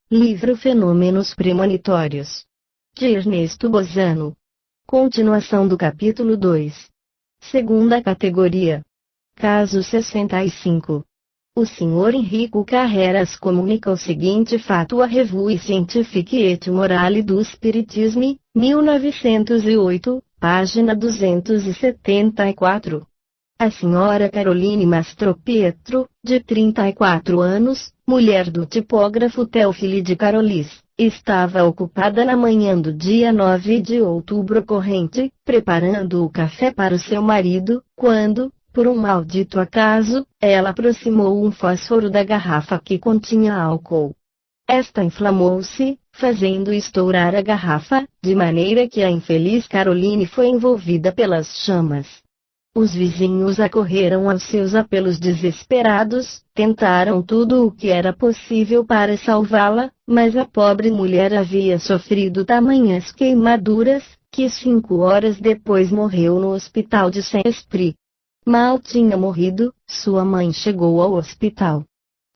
Livro Fenômenos Premonitórios, de Ernesto Bozano. Continuação do capítulo 2. Segunda categoria. Caso 65. O Sr. Enrico Carreras comunica o seguinte fato à Revue Scientifique et Morale do Spiritisme, 1908, página 274. A senhora Caroline Mastropietro, de 34 anos, mulher do tipógrafo Teofili de Carolis, estava ocupada na manhã do dia 9 de outubro corrente, preparando o café para o seu marido, quando, por um maldito acaso, ela aproximou um fósforo da garrafa que continha álcool. Esta inflamou-se, fazendo estourar a garrafa, de maneira que a infeliz Caroline foi envolvida pelas chamas. Os vizinhos acorreram aos seus apelos desesperados, tentaram tudo o que era possível para salvá-la, mas a pobre mulher havia sofrido tamanhas queimaduras, que 5 horas depois morreu no hospital de Saint-Esprit. Mal tinha morrido, sua mãe chegou ao hospital.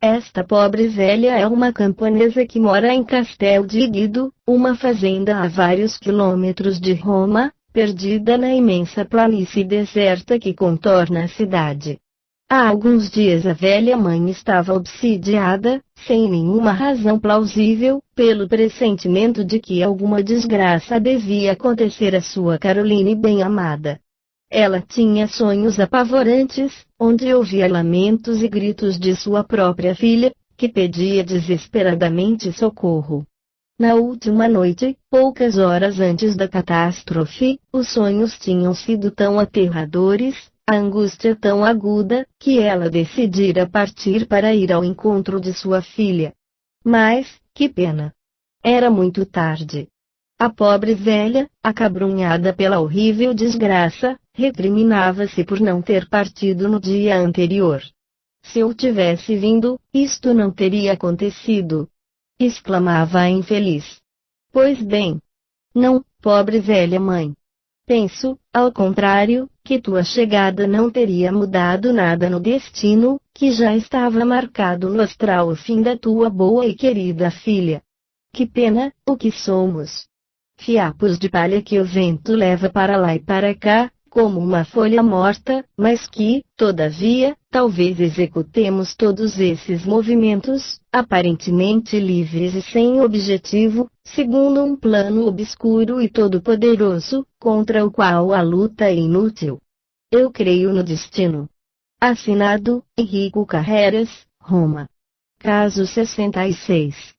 Esta pobre velha é uma camponesa que mora em Castel de Guido, uma fazenda a vários quilômetros de Roma, perdida na imensa planície deserta que contorna a cidade. Há alguns dias a velha mãe estava obsidiada, sem nenhuma razão plausível, pelo pressentimento de que alguma desgraça devia acontecer à sua Caroline bem-amada. Ela tinha sonhos apavorantes, onde ouvia lamentos e gritos de sua própria filha, que pedia desesperadamente socorro. Na última noite, poucas horas antes da catástrofe, os sonhos tinham sido tão aterradores, a angústia tão aguda, que ela decidira partir para ir ao encontro de sua filha. Mas, que pena! Era muito tarde. A pobre velha, acabrunhada pela horrível desgraça, recriminava-se por não ter partido no dia anterior. Se eu tivesse vindo, isto não teria acontecido! Exclamava a infeliz. Pois bem. Não, pobre velha mãe. Penso, ao contrário, que tua chegada não teria mudado nada no destino, que já estava marcado no astral o fim da tua boa e querida filha. Que pena, o que somos! Fiapos de palha que o vento leva para lá e para cá, como uma folha morta, mas que, todavia, talvez executemos todos esses movimentos, aparentemente livres e sem objetivo, segundo um plano obscuro e todo-poderoso, contra o qual a luta é inútil. Eu creio no destino. Assinado, Enrico Carreras, Roma. Caso 66.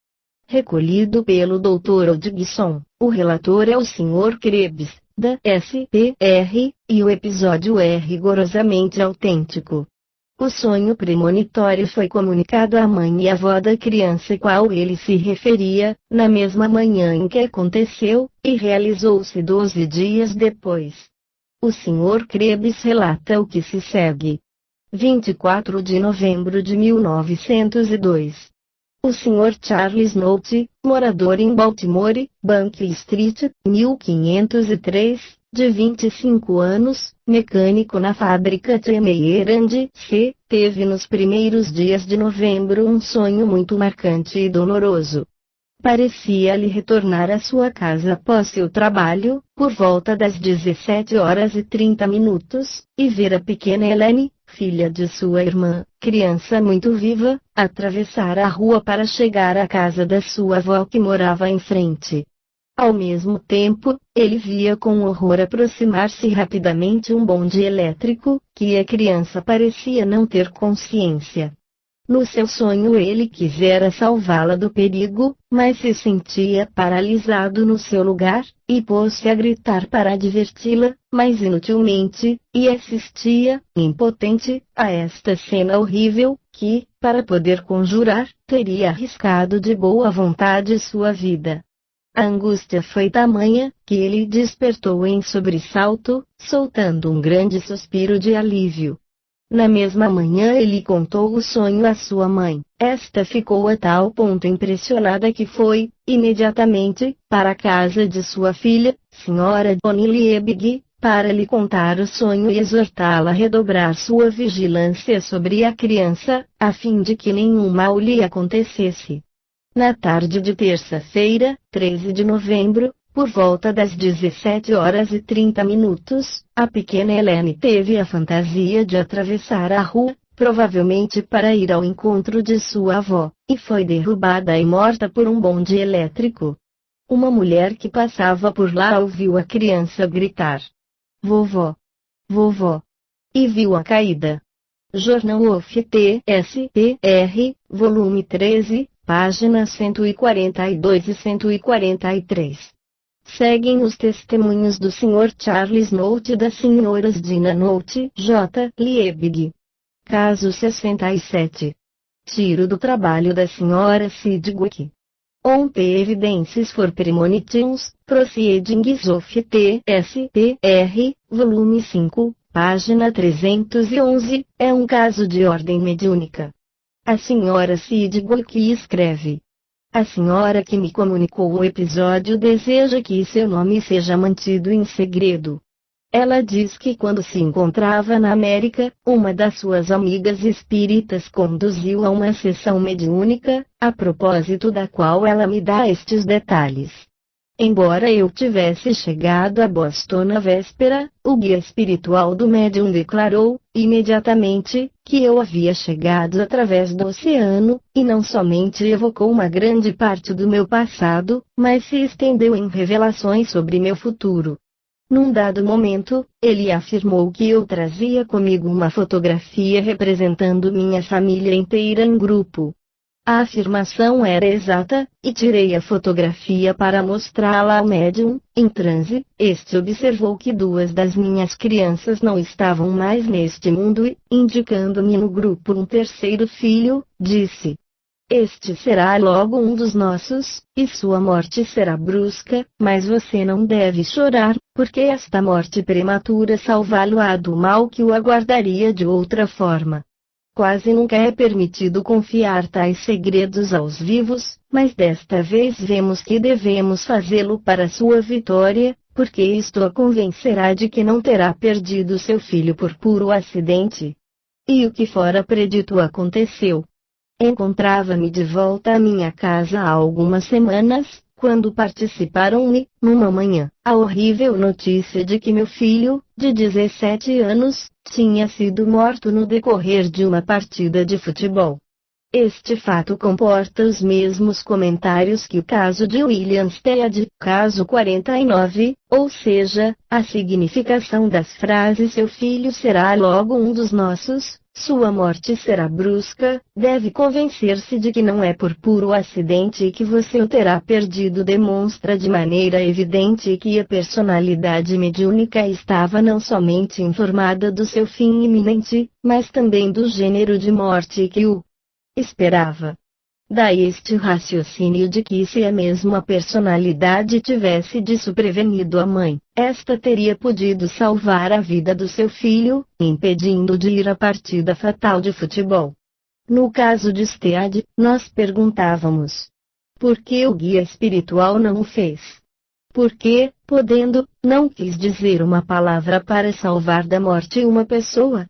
Recolhido pelo Dr. Odgson, o relator é o Sr. Krebs, da SPR, e o episódio é rigorosamente autêntico. O sonho premonitório foi comunicado à mãe e avó da criança qual ele se referia, na mesma manhã em que aconteceu, e realizou-se 12 dias depois. O Sr. Krebs relata o que se segue. 24 de novembro de 1902. O Sr. Charles Nolte, morador em Baltimore, Bank Street, 1503, de 25 anos, mecânico na fábrica Temeyer C., teve nos primeiros dias de novembro um sonho muito marcante e doloroso. Parecia-lhe retornar à sua casa após seu trabalho, por volta das 17h30, e ver a pequena Helene, filha de sua irmã, criança muito viva, atravessar a rua para chegar à casa da sua avó que morava em frente. Ao mesmo tempo, ele via com horror aproximar-se rapidamente um bonde elétrico, que a criança parecia não ter consciência. No seu sonho ele quisera salvá-la do perigo, mas se sentia paralisado no seu lugar, e pôs-se a gritar para diverti-la, mas inutilmente, e assistia, impotente, a esta cena horrível, que, para poder conjurar, teria arriscado de boa vontade sua vida. A angústia foi tamanha, que ele despertou em sobressalto, soltando um grande suspiro de alívio. Na mesma manhã ele contou o sonho à sua mãe. Esta ficou a tal ponto impressionada que foi, imediatamente, para a casa de sua filha, Sra. Bonnie Liebig, para lhe contar o sonho e exortá-la a redobrar sua vigilância sobre a criança, a fim de que nenhum mal lhe acontecesse. Na tarde de terça-feira, 13 de novembro, por volta das 17h30, a pequena Helene teve a fantasia de atravessar a rua, provavelmente para ir ao encontro de sua avó, e foi derrubada e morta por um bonde elétrico. Uma mulher que passava por lá ouviu a criança gritar: "Vovó! Vovó!" e viu a caída. Jornal OFTSPR, volume 13, páginas 142 e 143. Seguem os testemunhos do Sr. Charles Note e das Sras. Dina Note, J. Liebig. Caso 67. Tiro do trabalho da Sra. Sidgwick. On the evidências for premonitions, proceedings of TSPR, volume 5, página 311, é um caso de ordem mediúnica. A Sra. Sidgwick escreve: "A senhora que me comunicou o episódio deseja que seu nome seja mantido em segredo. Ela diz que quando se encontrava na América, uma das suas amigas espíritas conduziu a uma sessão mediúnica, a propósito da qual ela me dá estes detalhes. Embora eu tivesse chegado a Boston na véspera, o guia espiritual do médium declarou, imediatamente, que eu havia chegado através do oceano, e não somente evocou uma grande parte do meu passado, mas se estendeu em revelações sobre meu futuro. Num dado momento, ele afirmou que eu trazia comigo uma fotografia representando minha família inteira em grupo. A afirmação era exata, e tirei a fotografia para mostrá-la ao médium. Em transe, este observou que duas das minhas crianças não estavam mais neste mundo e, indicando-me no grupo um terceiro filho, disse: "Este será logo um dos nossos, e sua morte será brusca, mas você não deve chorar, porque esta morte prematura salvá-lo-á do mal que o aguardaria de outra forma." Quase nunca é permitido confiar tais segredos aos vivos, mas desta vez vemos que devemos fazê-lo para sua vitória, porque isto a convencerá de que não terá perdido seu filho por puro acidente. E o que fora predito aconteceu. Encontrava-me de volta à minha casa há algumas semanas, quando participaram-me, numa manhã, a horrível notícia de que meu filho, de 17 anos, tinha sido morto no decorrer de uma partida de futebol. Este fato comporta os mesmos comentários que o caso de William Stead, caso 49, ou seja, a significação das frases "seu filho será logo um dos nossos", "sua morte será brusca", deve convencer-se de que não é por puro acidente e que você o terá perdido, demonstra de maneira evidente que a personalidade mediúnica estava não somente informada do seu fim iminente, mas também do gênero de morte que o esperava. Daí este raciocínio de que se a mesma personalidade tivesse disso prevenido a mãe, esta teria podido salvar a vida do seu filho, impedindo de ir à partida fatal de futebol. No caso de Stead, nós perguntávamos: por que o guia espiritual não o fez? Por que, podendo, não quis dizer uma palavra para salvar da morte uma pessoa?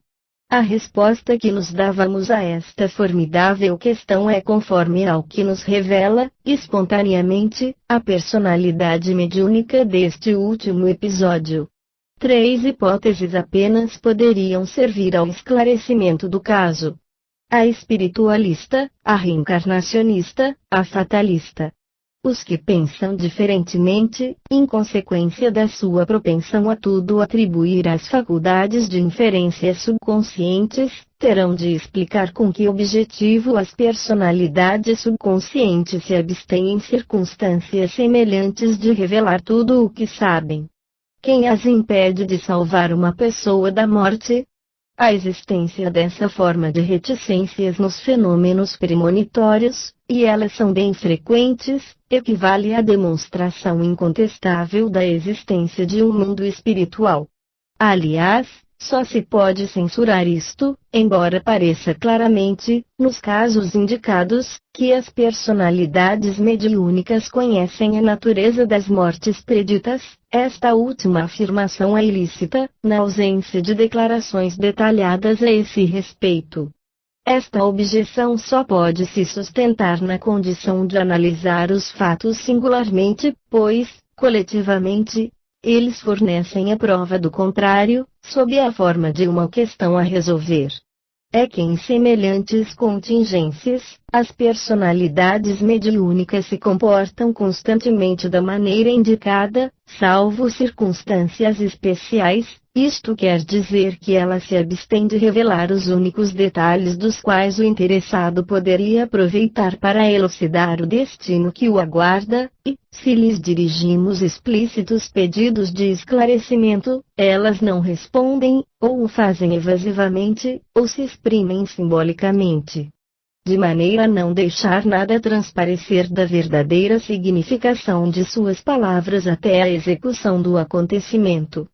A resposta que nos dávamos a esta formidável questão é conforme ao que nos revela, espontaneamente, a personalidade mediúnica deste último episódio. 3 hipóteses apenas poderiam servir ao esclarecimento do caso: a espiritualista, a reencarnacionista, a fatalista. Os que pensam diferentemente, em consequência da sua propensão a tudo atribuir às faculdades de inferência subconscientes, terão de explicar com que objetivo as personalidades subconscientes se abstêm em circunstâncias semelhantes de revelar tudo o que sabem. Quem as impede de salvar uma pessoa da morte? A existência dessa forma de reticências nos fenômenos premonitórios, e elas são bem frequentes, equivale à demonstração incontestável da existência de um mundo espiritual. Aliás, só se pode censurar isto, embora pareça claramente, nos casos indicados, que as personalidades mediúnicas conhecem a natureza das mortes preditas. Esta última afirmação é ilícita, na ausência de declarações detalhadas a esse respeito. Esta objeção só pode se sustentar na condição de analisar os fatos singularmente, pois, coletivamente, eles fornecem a prova do contrário, sob a forma de uma questão a resolver. É que em semelhantes contingências, as personalidades mediúnicas se comportam constantemente da maneira indicada, salvo circunstâncias especiais. Isto quer dizer que elas se abstêm de revelar os únicos detalhes dos quais o interessado poderia aproveitar para elucidar o destino que o aguarda, e, se lhes dirigimos explícitos pedidos de esclarecimento, elas não respondem, ou o fazem evasivamente, ou se exprimem simbolicamente. De maneira a não deixar nada transparecer da verdadeira significação de suas palavras até a execução do acontecimento.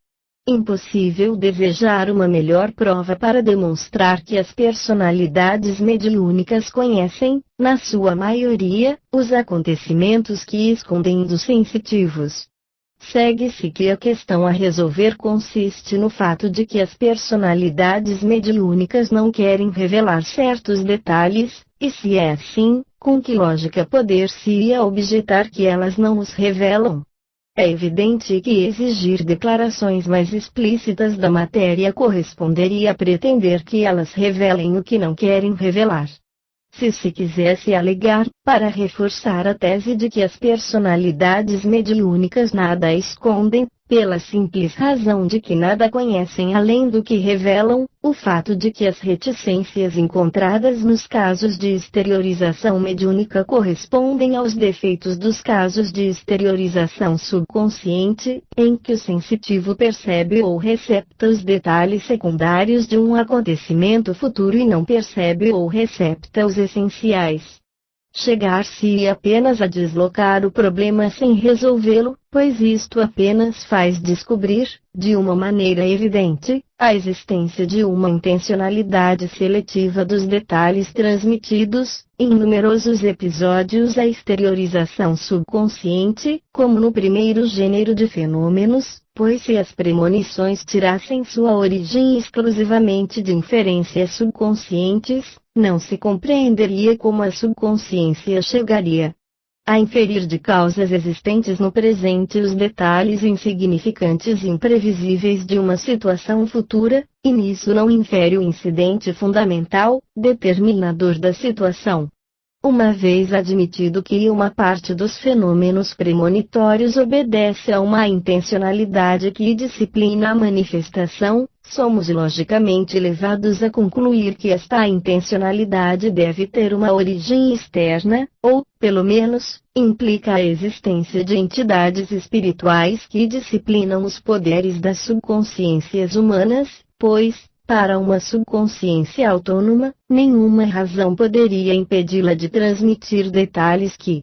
Impossível desejar uma melhor prova para demonstrar que as personalidades mediúnicas conhecem, na sua maioria, os acontecimentos que escondem dos sensitivos. Segue-se que a questão a resolver consiste no fato de que as personalidades mediúnicas não querem revelar certos detalhes, e se é assim, com que lógica poder-se-ia objetar que elas não os revelam? É evidente que exigir declarações mais explícitas da matéria corresponderia a pretender que elas revelem o que não querem revelar. Se se quisesse alegar, para reforçar a tese de que as personalidades mediúnicas nada escondem, pela simples razão de que nada conhecem além do que revelam, o fato de que as reticências encontradas nos casos de exteriorização mediúnica correspondem aos defeitos dos casos de exteriorização subconsciente, em que o sensitivo percebe ou recepta os detalhes secundários de um acontecimento futuro e não percebe ou recepta os essenciais. Chegar-se-ia apenas a deslocar o problema sem resolvê-lo, pois isto apenas faz descobrir, de uma maneira evidente, a existência de uma intencionalidade seletiva dos detalhes transmitidos. Em numerosos episódios a exteriorização subconsciente, como no primeiro gênero de fenômenos, pois se as premonições tirassem sua origem exclusivamente de inferências subconscientes, não se compreenderia como a subconsciência chegaria a inferir de causas existentes no presente os detalhes insignificantes e imprevisíveis de uma situação futura, e nisso não infere o incidente fundamental, determinador da situação. Uma vez admitido que uma parte dos fenômenos premonitórios obedece a uma intencionalidade que disciplina a manifestação, somos logicamente levados a concluir que esta intencionalidade deve ter uma origem externa, ou, pelo menos, implica a existência de entidades espirituais que disciplinam os poderes das subconsciências humanas, pois, para uma subconsciência autônoma, nenhuma razão poderia impedi-la de transmitir detalhes que,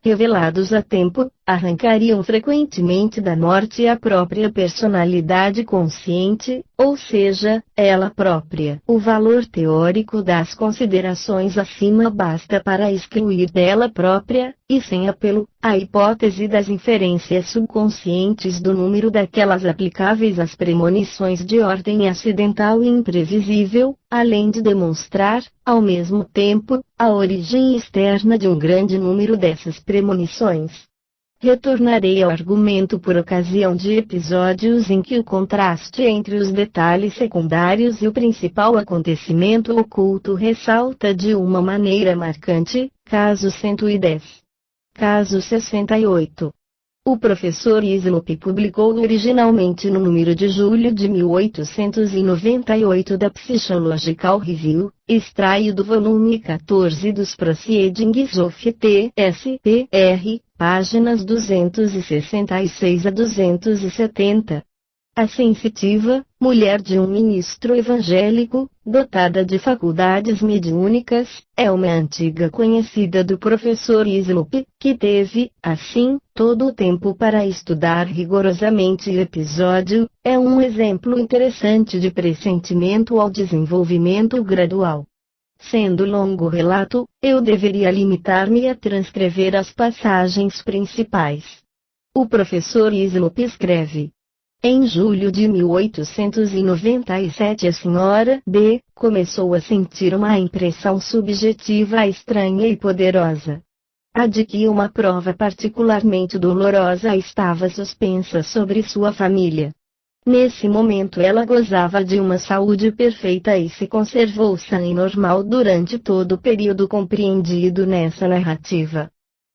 revelados a tempo, arrancariam frequentemente da morte a própria personalidade consciente, ou seja, ela própria. O valor teórico das considerações acima basta para excluir dela própria, e sem apelo, a hipótese das inferências subconscientes do número daquelas aplicáveis às premonições de ordem acidental e imprevisível, além de demonstrar, ao mesmo tempo, a origem externa de um grande número dessas premonições. Retornarei ao argumento por ocasião de episódios em que o contraste entre os detalhes secundários e o principal acontecimento oculto ressalta de uma maneira marcante, caso 110. Caso 68. O professor Hislop publicou originalmente no número de julho de 1898 da Psychological Review, extraído do volume 14 dos Proceedings of T.S.P.R., páginas 266 a 270. A sensitiva, mulher de um ministro evangélico, dotada de faculdades mediúnicas, é uma antiga conhecida do professor Hislop, que teve, assim, todo o tempo para estudar rigorosamente o episódio. É um exemplo interessante de pressentimento ao desenvolvimento gradual. Sendo longo o relato, eu deveria limitar-me a transcrever as passagens principais. O professor Hislop escreve: Em julho de 1897 a senhora B. começou a sentir uma impressão subjetiva estranha e poderosa. A de que uma prova particularmente dolorosa estava suspensa sobre sua família. Nesse momento ela gozava de uma saúde perfeita e se conservou sã e normal durante todo o período compreendido nessa narrativa.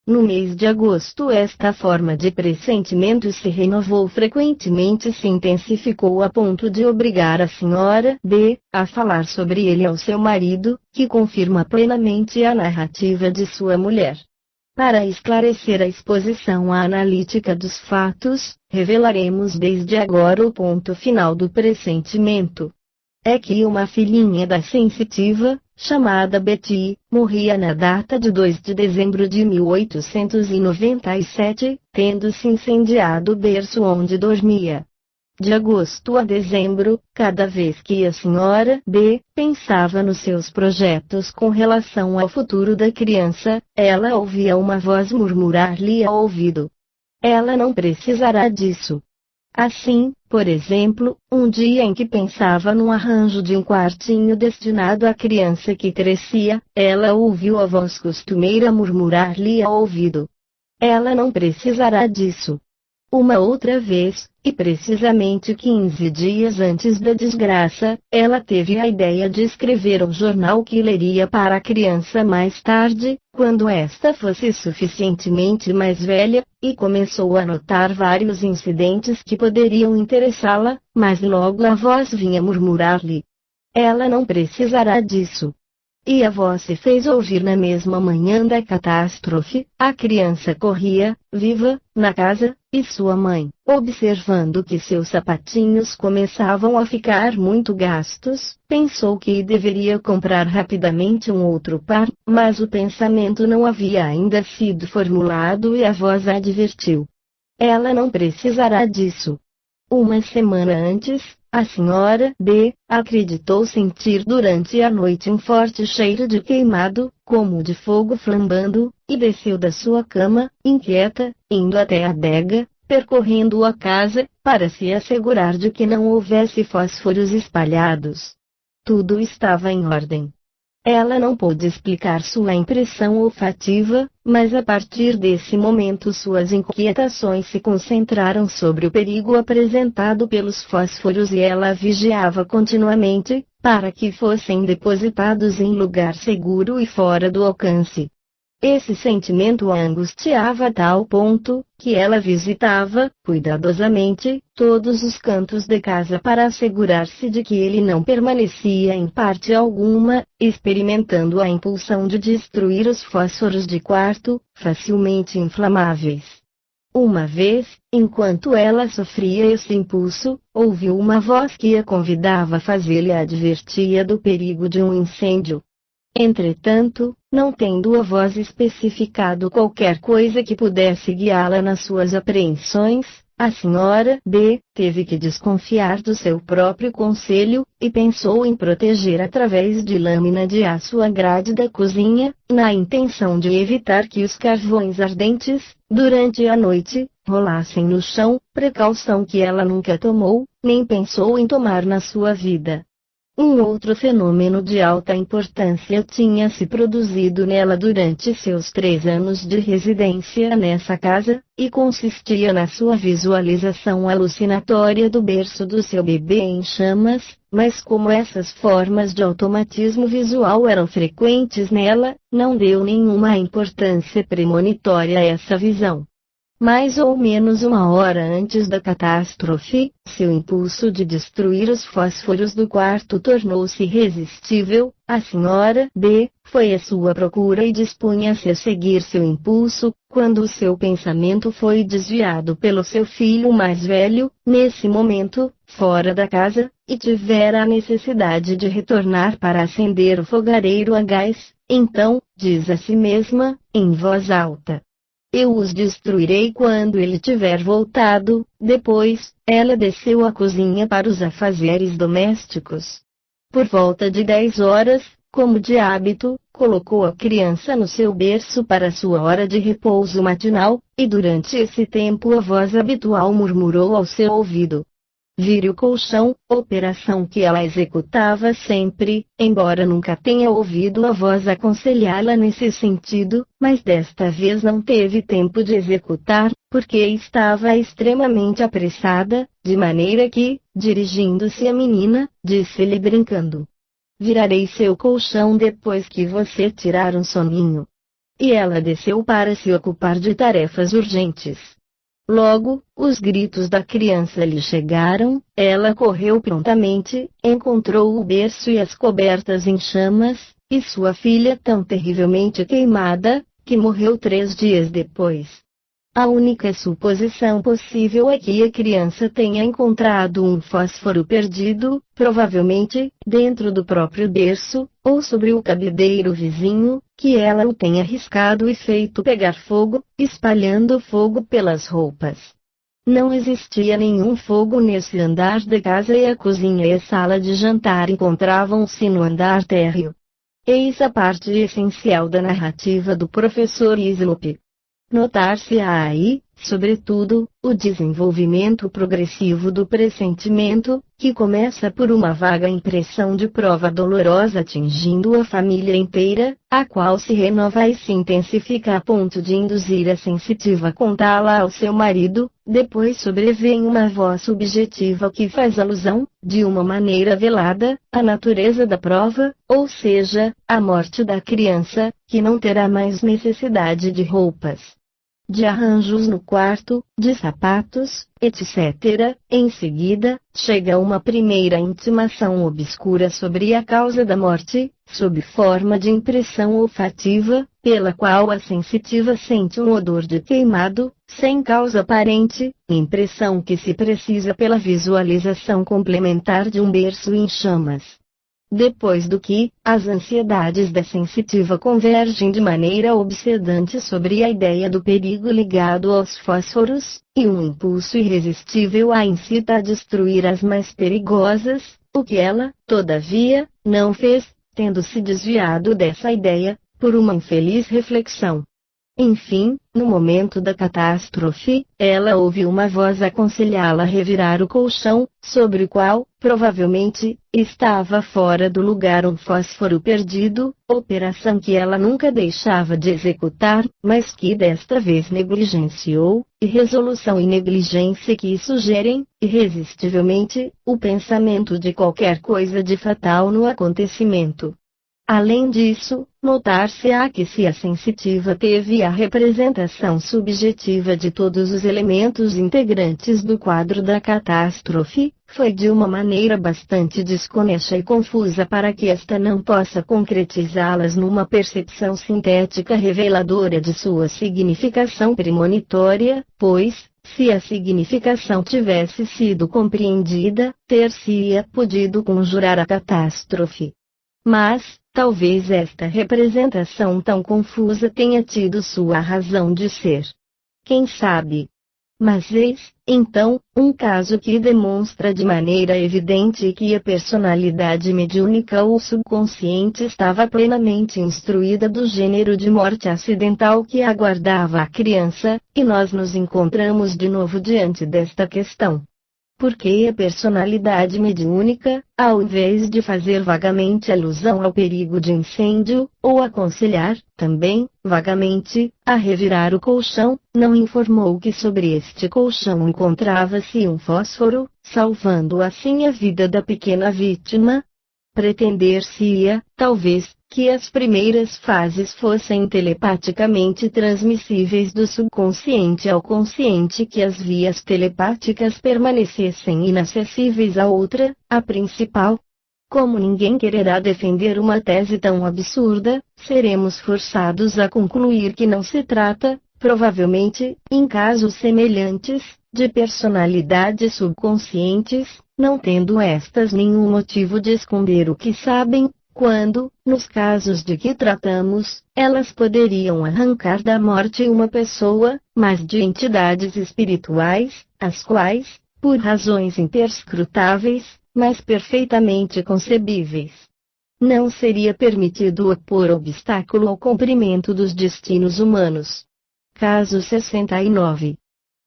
No mês de agosto esta forma de pressentimento se renovou frequentemente e se intensificou a ponto de obrigar a senhora B. a falar sobre ele ao seu marido, que confirma plenamente a narrativa de sua mulher. Para esclarecer a exposição analítica dos fatos, revelaremos desde agora o ponto final do pressentimento. É que uma filhinha da sensitiva, chamada Betty, morria na data de 2 de dezembro de 1897, tendo-se incendiado o berço onde dormia. De agosto a dezembro, cada vez que a senhora B. pensava nos seus projetos com relação ao futuro da criança, ela ouvia uma voz murmurar-lhe ao ouvido: "Ela não precisará disso." Assim, por exemplo, um dia em que pensava no arranjo de um quartinho destinado à criança que crescia, ela ouviu a voz costumeira murmurar-lhe ao ouvido: "Ela não precisará disso." Uma outra vez, e precisamente 15 dias antes da desgraça, ela teve a ideia de escrever um jornal que leria para a criança mais tarde, quando esta fosse suficientemente mais velha, e começou a notar vários incidentes que poderiam interessá-la, mas logo a voz vinha murmurar-lhe: "Ela não precisará disso." E a voz se fez ouvir na mesma manhã da catástrofe. A criança corria, viva, na casa, e sua mãe, observando que seus sapatinhos começavam a ficar muito gastos, pensou que deveria comprar rapidamente um outro par, mas o pensamento não havia ainda sido formulado e a voz advertiu: "Ela não precisará disso." Uma semana antes, a senhora B. acreditou sentir durante a noite um forte cheiro de queimado, como de fogo flambando, e desceu da sua cama, inquieta, indo até a adega, percorrendo a casa, para se assegurar de que não houvesse fósforos espalhados. Tudo estava em ordem. Ela não pôde explicar sua impressão olfativa, mas a partir desse momento suas inquietações se concentraram sobre o perigo apresentado pelos fósforos e ela vigiava continuamente, para que fossem depositados em lugar seguro e fora do alcance. Esse sentimento a angustiava a tal ponto, que ela visitava, cuidadosamente, todos os cantos da casa para assegurar-se de que ele não permanecia em parte alguma, experimentando a impulsão de destruir os fósforos de quarto, facilmente inflamáveis. Uma vez, enquanto ela sofria esse impulso, ouviu uma voz que a convidava a fazer-lhe advertia do perigo de um incêndio. Entretanto, não tendo a voz especificado qualquer coisa que pudesse guiá-la nas suas apreensões, a senhora B. teve que desconfiar do seu próprio conselho, e pensou em proteger através de lâmina de aço a grade da cozinha, na intenção de evitar que os carvões ardentes, durante a noite, rolassem no chão, precaução que ela nunca tomou, nem pensou em tomar na sua vida. Um outro fenômeno de alta importância tinha se produzido nela durante seus 3 anos de residência nessa casa, e consistia na sua visualização alucinatória do berço do seu bebê em chamas, mas como essas formas de automatismo visual eram frequentes nela, não deu nenhuma importância premonitória a essa visão. Mais ou menos 1 hora antes da catástrofe, seu impulso de destruir os fósforos do quarto tornou-se irresistível. A senhora B. foi à sua procura e dispunha-se a seguir seu impulso, quando o seu pensamento foi desviado pelo seu filho mais velho, nesse momento, fora da casa, e tivera a necessidade de retornar para acender o fogareiro a gás. Então, diz a si mesma, em voz alta: "Eu os destruirei quando ele tiver voltado." Depois, ela desceu à cozinha para os afazeres domésticos. Por volta de 10 horas, como de hábito, colocou a criança no seu berço para sua hora de repouso matinal, e durante esse tempo a voz habitual murmurou ao seu ouvido: vire o colchão, operação que ela executava sempre, embora nunca tenha ouvido a voz aconselhá-la nesse sentido, mas desta vez não teve tempo de executar, porque estava extremamente apressada, de maneira que, dirigindo-se à menina, disse-lhe brincando: "Virarei seu colchão depois que você tirar um soninho." E ela desceu para se ocupar de tarefas urgentes. Logo, os gritos da criança lhe chegaram, ela correu prontamente, encontrou o berço e as cobertas em chamas, e sua filha tão terrivelmente queimada, que morreu 3 dias depois. A única suposição possível é que a criança tenha encontrado um fósforo perdido, provavelmente, dentro do próprio berço, ou sobre o cabideiro vizinho, que ela o tenha riscado e feito pegar fogo, espalhando fogo pelas roupas. Não existia nenhum fogo nesse andar da casa e a cozinha e a sala de jantar encontravam-se no andar térreo. Eis a parte essencial da narrativa do professor Hislop. Notar-se-á aí, sobretudo, o desenvolvimento progressivo do pressentimento, que começa por uma vaga impressão de prova dolorosa atingindo a família inteira, a qual se renova e se intensifica a ponto de induzir a sensitiva a contá-la ao seu marido. Depois sobrevém uma voz subjetiva que faz alusão, de uma maneira velada, à natureza da prova, ou seja, à morte da criança, que não terá mais necessidade de roupas, de arranjos no quarto, de sapatos, etc. Em seguida, chega uma primeira intimação obscura sobre a causa da morte, sob forma de impressão olfativa, pela qual a sensitiva sente um odor de queimado, sem causa aparente, impressão que se precisa pela visualização complementar de um berço em chamas. Depois do que, as ansiedades da sensitiva convergem de maneira obsedante sobre a ideia do perigo ligado aos fósforos, e um impulso irresistível a incita a destruir as mais perigosas, o que ela, todavia, não fez, tendo se desviado dessa ideia, por uma infeliz reflexão. Enfim, no momento da catástrofe, ela ouviu uma voz aconselhá-la a revirar o colchão, sobre o qual, provavelmente, estava fora do lugar um fósforo perdido, operação que ela nunca deixava de executar, mas que desta vez negligenciou, e resolução e negligência que sugerem, irresistivelmente, o pensamento de qualquer coisa de fatal no acontecimento. Além disso, notar-se-á que se a sensitiva teve a representação subjetiva de todos os elementos integrantes do quadro da catástrofe, foi de uma maneira bastante desconexa e confusa para que esta não possa concretizá-las numa percepção sintética reveladora de sua significação premonitória, pois, se a significação tivesse sido compreendida, ter-se-ia podido conjurar a catástrofe. Mas, talvez esta representação tão confusa tenha tido sua razão de ser. Quem sabe? Mas eis, então, um caso que demonstra de maneira evidente que a personalidade mediúnica ou subconsciente estava plenamente instruída do gênero de morte acidental que aguardava a criança, e nós nos encontramos de novo diante desta questão. Porque a personalidade mediúnica, ao invés de fazer vagamente alusão ao perigo de incêndio, ou aconselhar, também, vagamente, a revirar o colchão, não informou que sobre este colchão encontrava-se um fósforo, salvando assim a vida da pequena vítima? Pretender-se-ia, talvez, que as primeiras fases fossem telepaticamente transmissíveis do subconsciente ao consciente, que as vias telepáticas permanecessem inacessíveis à outra, a principal. Como ninguém quererá defender uma tese tão absurda, seremos forçados a concluir que não se trata, provavelmente, em casos semelhantes, de personalidades subconscientes, não tendo estas nenhum motivo de esconder o que sabem, quando, nos casos de que tratamos, elas poderiam arrancar da morte uma pessoa, mas de entidades espirituais, as quais, por razões imperscrutáveis, mas perfeitamente concebíveis, não seria permitido opor obstáculo ao cumprimento dos destinos humanos. Caso 69.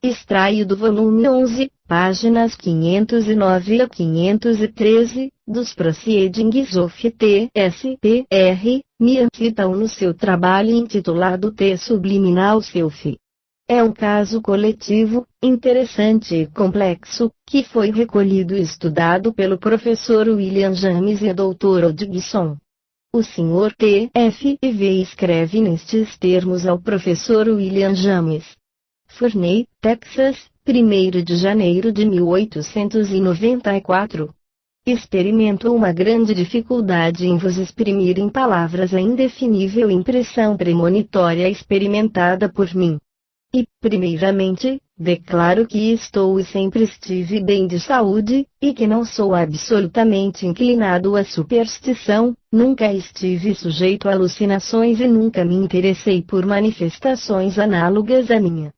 Extraído do volume 11, páginas 509 a 513, dos Proceedings of TSPR, me citam no seu trabalho intitulado T Subliminal Self. É um caso coletivo, interessante e complexo, que foi recolhido e estudado pelo professor William James e Dr. Hodgson. O Sr. T.F.V. escreve nestes termos ao professor William James. Forney, Texas, 1º de janeiro de 1894. Experimento uma grande dificuldade em vos exprimir em palavras a indefinível impressão premonitória experimentada por mim. E, primeiramente, declaro que estou e sempre estive bem de saúde, e que não sou absolutamente inclinado à superstição, nunca estive sujeito a alucinações e nunca me interessei por manifestações análogas à minha.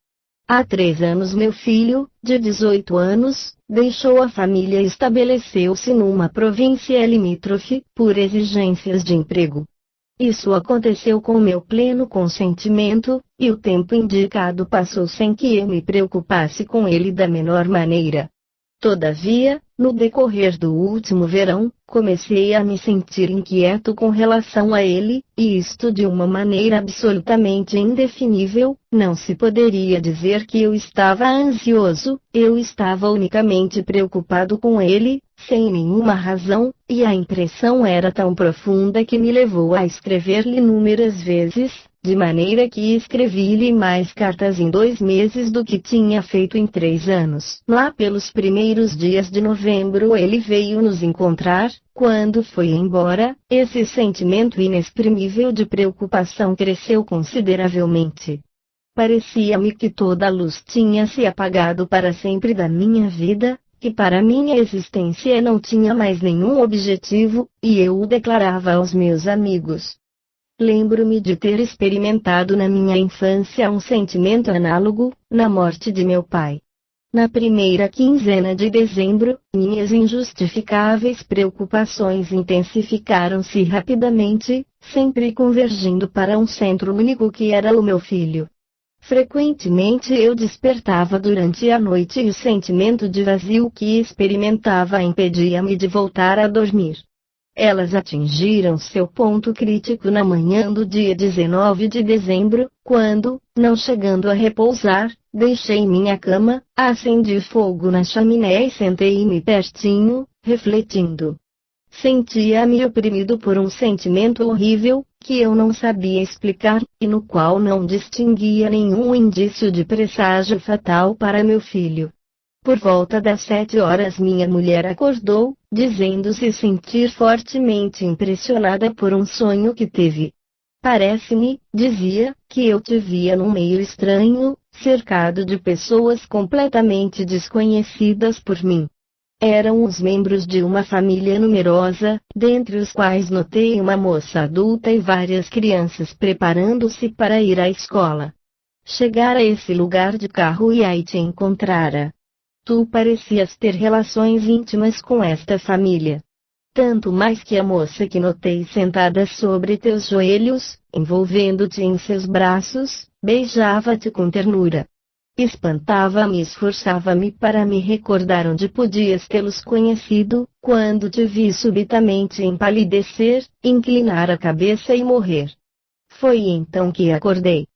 Há 3 anos meu filho, de 18 anos, deixou a família e estabeleceu-se numa província limítrofe, por exigências de emprego. Isso aconteceu com meu pleno consentimento, e o tempo indicado passou sem que eu me preocupasse com ele da menor maneira. Todavia, no decorrer do último verão, comecei a me sentir inquieto com relação a ele, e isto de uma maneira absolutamente indefinível. Não se poderia dizer que eu estava ansioso, eu estava unicamente preocupado com ele, sem nenhuma razão, e a impressão era tão profunda que me levou a escrever-lhe inúmeras vezes, de maneira que escrevi-lhe mais cartas em 2 meses do que tinha feito em 3 anos. Lá pelos primeiros dias de novembro ele veio nos encontrar. Quando foi embora, esse sentimento inexprimível de preocupação cresceu consideravelmente. Parecia-me que toda a luz tinha se apagado para sempre da minha vida, que para minha existência não tinha mais nenhum objetivo, e eu o declarava aos meus amigos. Lembro-me de ter experimentado na minha infância um sentimento análogo, na morte de meu pai. Na primeira quinzena de dezembro, minhas injustificáveis preocupações intensificaram-se rapidamente, sempre convergindo para um centro único que era o meu filho. Frequentemente eu despertava durante a noite e o sentimento de vazio que experimentava impedia-me de voltar a dormir. Elas atingiram seu ponto crítico na manhã do dia 19 de dezembro, quando, não chegando a repousar, deixei minha cama, acendi fogo na chaminé e sentei-me pertinho, refletindo. Sentia-me oprimido por um sentimento horrível, que eu não sabia explicar, e no qual não distinguia nenhum indício de presságio fatal para meu filho. Por volta das 7 horas minha mulher acordou, dizendo-se sentir fortemente impressionada por um sonho que teve. Parece-me, dizia, que eu te via num meio estranho, cercado de pessoas completamente desconhecidas por mim. Eram os membros de uma família numerosa, dentre os quais notei uma moça adulta e várias crianças preparando-se para ir à escola. Chegara a esse lugar de carro e aí te encontrara. Tu parecias ter relações íntimas com esta família. Tanto mais que a moça que notei sentada sobre teus joelhos, envolvendo-te em seus braços, beijava-te com ternura. Espantava-me e esforçava-me para me recordar onde podias tê-los conhecido, quando te vi subitamente empalidecer, inclinar a cabeça e morrer. Foi então que acordei.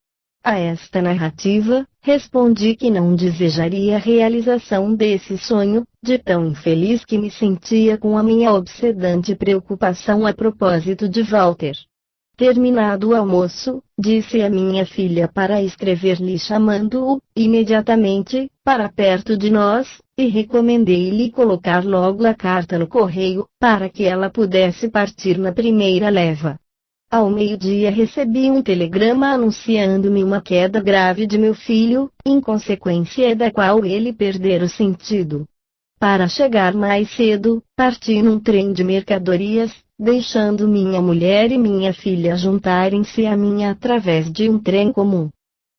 A esta narrativa, respondi que não desejaria a realização desse sonho, de tão infeliz que me sentia com a minha obsedante preocupação a propósito de Walter. Terminado o almoço, disse a minha filha para escrever-lhe chamando-o, imediatamente, para perto de nós, e recomendei-lhe colocar logo a carta no correio, para que ela pudesse partir na primeira leva. Ao meio-dia recebi um telegrama anunciando-me uma queda grave de meu filho, em consequência da qual ele perdera o sentido. Para chegar mais cedo, parti num trem de mercadorias, deixando minha mulher e minha filha juntarem-se a mim através de um trem comum.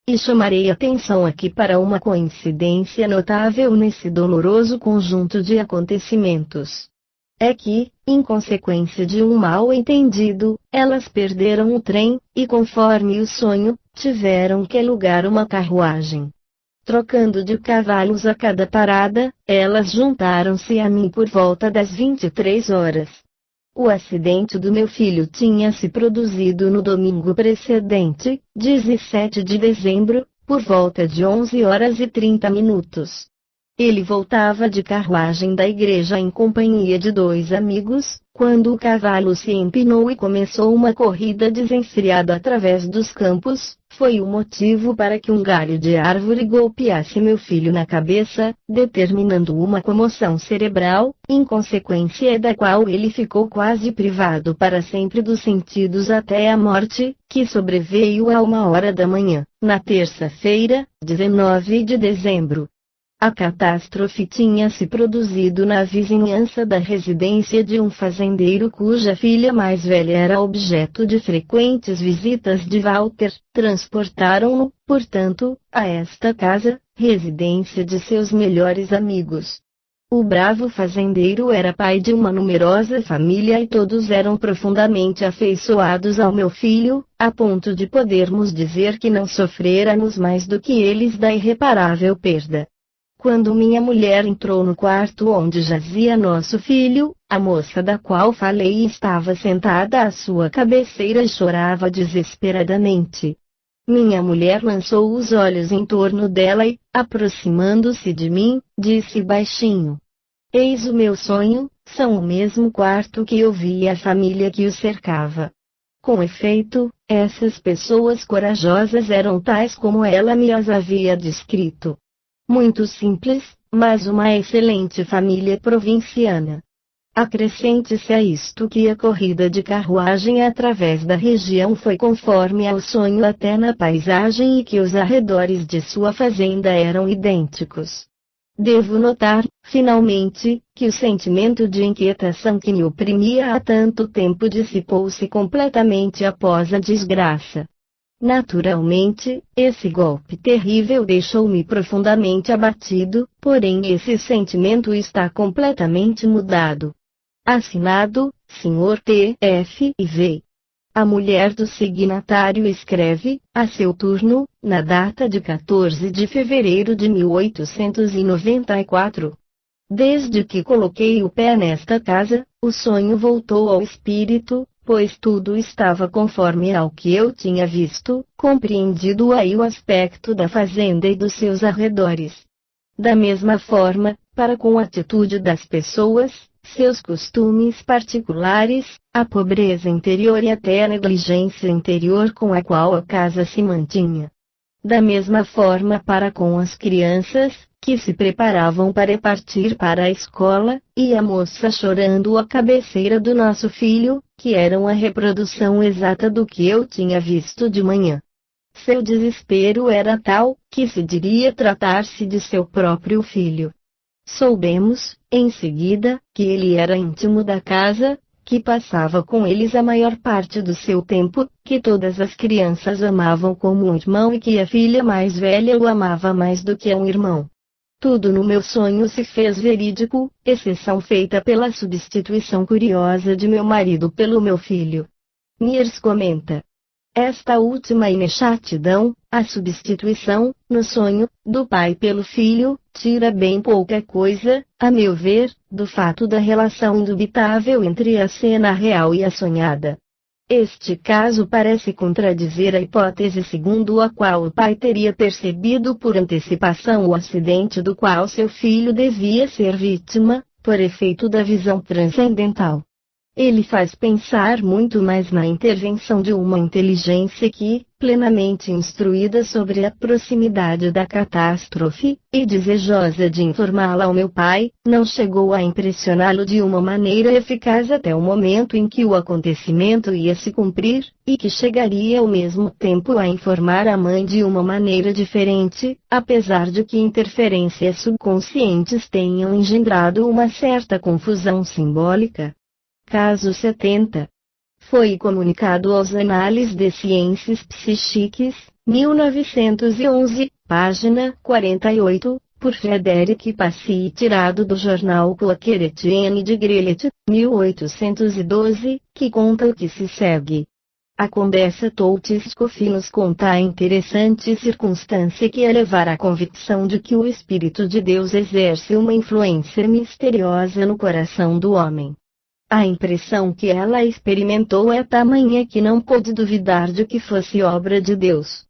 E chamarei atenção aqui para uma coincidência notável nesse doloroso conjunto de acontecimentos. É que, em consequência de um mal-entendido, elas perderam o trem, e conforme o sonho, tiveram que alugar uma carruagem. trocando de cavalos a cada parada. Elas juntaram-se a mim por volta das 23 horas. O acidente do meu filho tinha se produzido no domingo precedente, 17 de dezembro, por volta de 11 horas e 30 minutos. Ele voltava de carruagem da igreja em companhia de 2 amigos, quando o cavalo se empinou e começou uma corrida desenfreada através dos campos. Foi o motivo para que um galho de árvore golpeasse meu filho na cabeça, determinando uma comoção cerebral, em consequência da qual ele ficou quase privado para sempre dos sentidos até a morte, que sobreveio a 1 hora da manhã, na terça-feira, 19 de dezembro. A catástrofe tinha se produzido na vizinhança da residência de um fazendeiro cuja filha mais velha era objeto de frequentes visitas de Walter. Transportaram-no, portanto, a esta casa, residência de seus melhores amigos. O bravo fazendeiro era pai de uma numerosa família e todos eram profundamente afeiçoados ao meu filho, a ponto de podermos dizer que não sofrêramos mais do que eles da irreparável perda. Quando minha mulher entrou no quarto onde jazia nosso filho, a moça da qual falei estava sentada à sua cabeceira e chorava desesperadamente. Minha mulher lançou os olhos em torno dela e, aproximando-se de mim, disse baixinho: "Eis o meu sonho, são o mesmo quarto que eu vi e a família que o cercava." Com efeito, essas pessoas corajosas eram tais como ela me as havia descrito. Muito simples, mas uma excelente família provinciana. Acrescente-se a isto que a corrida de carruagem através da região foi conforme ao sonho até na paisagem e que os arredores de sua fazenda eram idênticos. Devo notar, finalmente, que o sentimento de inquietação que me oprimia há tanto tempo dissipou-se completamente após a desgraça. Naturalmente, esse golpe terrível deixou-me profundamente abatido, porém esse sentimento está completamente mudado. Assinado, Sr. T. F. V. A mulher do signatário escreve, a seu turno, na data de 14 de fevereiro de 1894. Desde que coloquei o pé nesta casa, o sonho voltou ao espírito, pois tudo estava conforme ao que eu tinha visto, compreendido aí o aspecto da fazenda e dos seus arredores. Da mesma forma, para com a atitude das pessoas, seus costumes particulares, a pobreza interior e até a negligência interior com a qual a casa se mantinha. Da mesma forma para com as crianças, que se preparavam para partir para a escola, e a moça chorando à cabeceira do nosso filho, que eram a reprodução exata do que eu tinha visto de manhã. Seu desespero era tal, que se diria tratar-se de seu próprio filho. Soubemos, em seguida, que ele era íntimo da casa, que passava com eles a maior parte do seu tempo, que todas as crianças amavam como um irmão e que a filha mais velha o amava mais do que um irmão. Tudo no meu sonho se fez verídico, exceção feita pela substituição curiosa de meu marido pelo meu filho. Mears comenta: esta última inexatidão, a substituição, no sonho, do pai pelo filho, tira bem pouca coisa, a meu ver, do fato da relação indubitável entre a cena real e a sonhada. Este caso parece contradizer a hipótese segundo a qual o pai teria percebido por antecipação o acidente do qual seu filho devia ser vítima, por efeito da visão transcendental. Ele faz pensar muito mais na intervenção de uma inteligência que, plenamente instruída sobre a proximidade da catástrofe, e desejosa de informá-la ao meu pai, não chegou a impressioná-lo de uma maneira eficaz até o momento em que o acontecimento ia se cumprir, e que chegaria ao mesmo tempo a informar a mãe de uma maneira diferente, apesar de que interferências subconscientes tenham engendrado uma certa confusão simbólica. Caso 70. Foi comunicado aos Anales de Ciências Psíquicas, 1911, página 48, por Frederic Passy e tirado do jornal Quaker Etienne de Grelet, 1812, que conta o que se segue. A condessa Toltskov nos conta a interessante circunstância que a levará à convicção de que o Espírito de Deus exerce uma influência misteriosa no coração do homem. A impressão que ela experimentou é tamanha que não pôde duvidar de que fosse obra de Deus.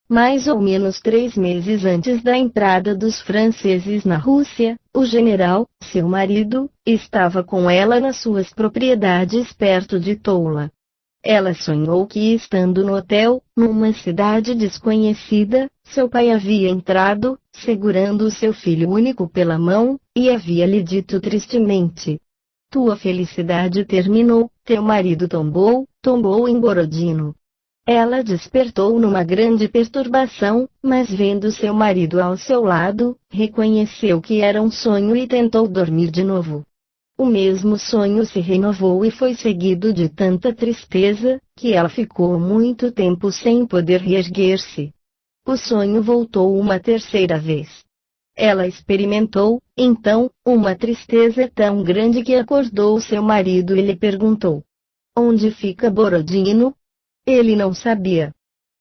Mais ou menos 3 meses antes da entrada dos franceses na Rússia, o general, seu marido, estava com ela nas suas propriedades perto de Toula. Ela sonhou que, estando no hotel, numa cidade desconhecida, seu pai havia entrado, segurando o seu filho único pela mão, e havia-lhe dito tristemente: "Tua felicidade terminou, teu marido tombou em Borodino." Ela despertou numa grande perturbação, mas vendo seu marido ao seu lado, reconheceu que era um sonho e tentou dormir de novo. O mesmo sonho se renovou e foi seguido de tanta tristeza, que ela ficou muito tempo sem poder reerguer-se. O sonho voltou uma terceira vez. Ela experimentou, então, uma tristeza tão grande que acordou seu marido e lhe perguntou: "Onde fica Borodino?" Ele não sabia.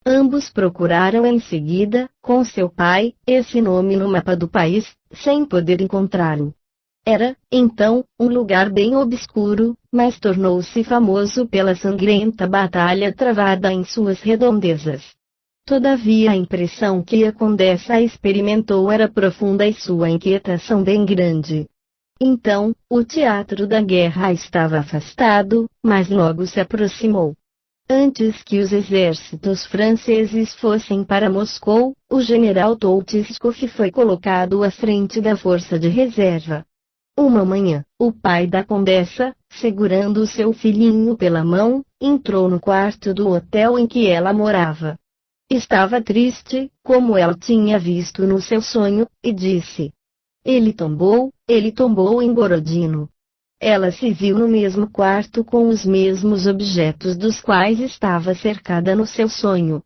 Ambos procuraram em seguida, com seu pai, esse nome no mapa do país, sem poder encontrá-lo. Era, então, um lugar bem obscuro, mas tornou-se famoso pela sangrenta batalha travada em suas redondezas. Todavia a impressão que a condessa experimentou era profunda e sua inquietação bem grande. Então, o teatro da guerra estava afastado, mas logo se aproximou. Antes que os exércitos franceses fossem para Moscou, o general Toltskov foi colocado à frente da força de reserva. Uma manhã, o pai da condessa, segurando seu filhinho pela mão, entrou no quarto do hotel em que ela morava. Estava triste, como ela tinha visto no seu sonho, e disse: ele tombou em Borodino." Ela se viu no mesmo quarto com os mesmos objetos dos quais estava cercada no seu sonho.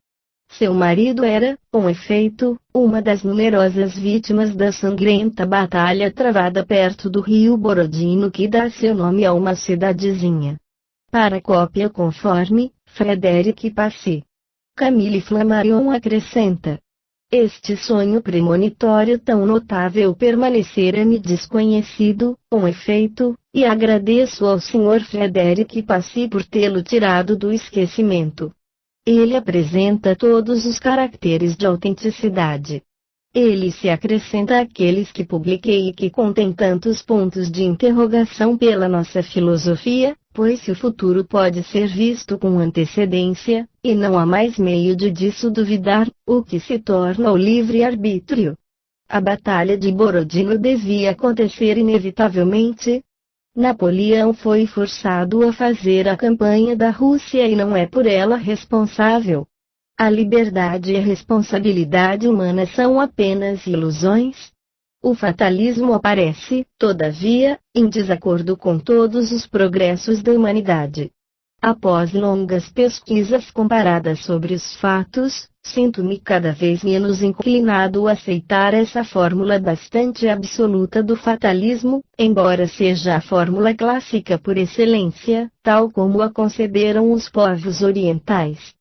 Seu marido era, com efeito, uma das numerosas vítimas da sangrenta batalha travada perto do rio Borodino que dá seu nome a uma cidadezinha. Para cópia conforme, Frederic Passy. Camille Flammarion acrescenta: este sonho premonitório tão notável permanecera-me desconhecido, com efeito, e agradeço ao Sr. Frederic Passy por tê-lo tirado do esquecimento. Ele apresenta todos os caracteres de autenticidade. Ele se acrescenta àqueles que publiquei e que contém tantos pontos de interrogação pela nossa filosofia, pois se o futuro pode ser visto com antecedência, e não há mais meio de disso duvidar, o que se torna o livre-arbítrio. A Batalha de Borodino devia acontecer inevitavelmente. Napoleão foi forçado a fazer a campanha da Rússia e não é por ela responsável. A liberdade e a responsabilidade humana são apenas ilusões. O fatalismo aparece, todavia, em desacordo com todos os progressos da humanidade. Após longas pesquisas comparadas sobre os fatos, sinto-me cada vez menos inclinado a aceitar essa fórmula bastante absoluta do fatalismo, embora seja a fórmula clássica por excelência, tal como a conceberam os povos orientais.